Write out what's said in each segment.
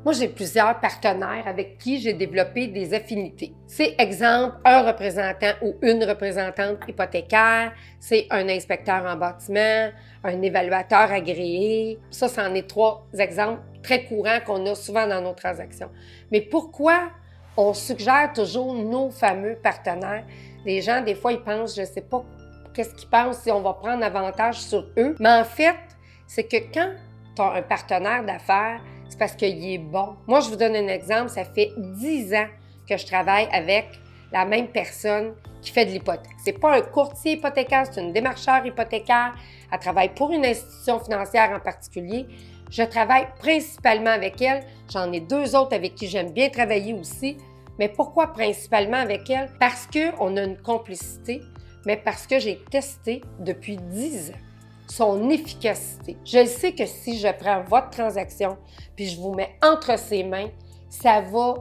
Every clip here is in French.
Moi, j'ai plusieurs partenaires avec qui j'ai développé des affinités. C'est exemple, un représentant ou une représentante hypothécaire, c'est un inspecteur en bâtiment, un évaluateur agréé. Ça, c'en est 3 exemples très courants qu'on a souvent dans nos transactions. Mais pourquoi on suggère toujours nos fameux partenaires? Les gens, des fois, ils pensent, je ne sais pas qu'est-ce qu'ils pensent, si on va prendre avantage sur eux. Mais en fait, c'est que quand tu as un partenaire d'affaires, c'est parce qu'il est bon. Moi, je vous donne un exemple. Ça fait 10 ans que je travaille avec la même personne qui fait de l'hypothèque. C'est pas un courtier hypothécaire, c'est une démarcheur hypothécaire. Elle travaille pour une institution financière en particulier. Je travaille principalement avec elle. J'en ai 2 autres avec qui j'aime bien travailler aussi. Mais pourquoi principalement avec elle? Parce qu'on a une complicité, mais parce que j'ai testé depuis 10 ans son efficacité. Je sais que si je prends votre transaction puis je vous mets entre ses mains, ça va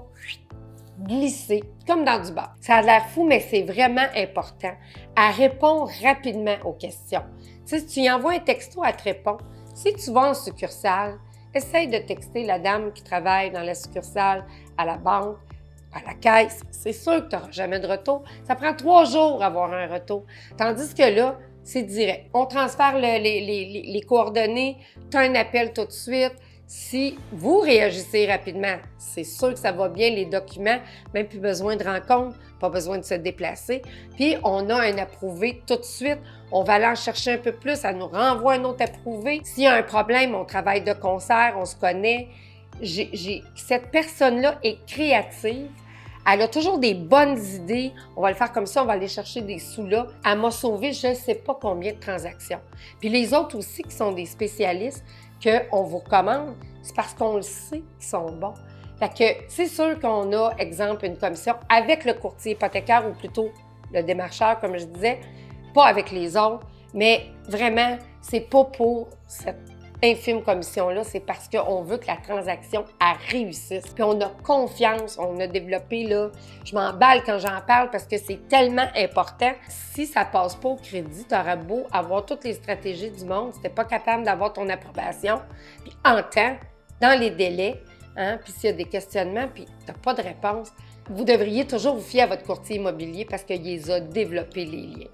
glisser comme dans du beurre. Ça a l'air fou, mais c'est vraiment important. Elle répond rapidement aux questions. Tu sais, si tu y envoies un texto, elle te répond. Si tu vas en succursale, essaye de texter la dame qui travaille dans la succursale, à la banque, à la caisse. C'est sûr que tu n'auras jamais de retour. Ça prend 3 jours à avoir un retour. Tandis que là, c'est direct. On transfère les coordonnées, tu as un appel tout de suite. Si vous réagissez rapidement, c'est sûr que ça va bien, les documents, même plus besoin de rencontre, pas besoin de se déplacer. Puis, on a un approuvé tout de suite. On va aller en chercher un peu plus, ça nous renvoie un autre approuvé. S'il y a un problème, on travaille de concert, on se connaît. Cette personne-là est créative. Elle a toujours des bonnes idées. On va le faire comme ça, on va aller chercher des sous là. Elle m'a sauvé je ne sais pas combien de transactions. Puis les autres aussi qui sont des spécialistes qu'on vous recommande, c'est parce qu'on le sait qu'ils sont bons. Fait que c'est sûr qu'on a, exemple, une commission avec le courtier hypothécaire ou plutôt le démarcheur, comme je disais, pas avec les autres, mais vraiment, c'est pas pour cette infime commission-là, c'est parce qu'on veut que la transaction réussisse. Puis on a confiance, on a développé, là, je m'emballe quand j'en parle parce que c'est tellement important. Si ça passe pas au crédit, tu auras beau avoir toutes les stratégies du monde, si tu n'es pas capable d'avoir ton approbation, puis en temps, dans les délais, hein, puis s'il y a des questionnements, puis tu n'as pas de réponse, vous devriez toujours vous fier à votre courtier immobilier parce qu'il les a développés, les liens.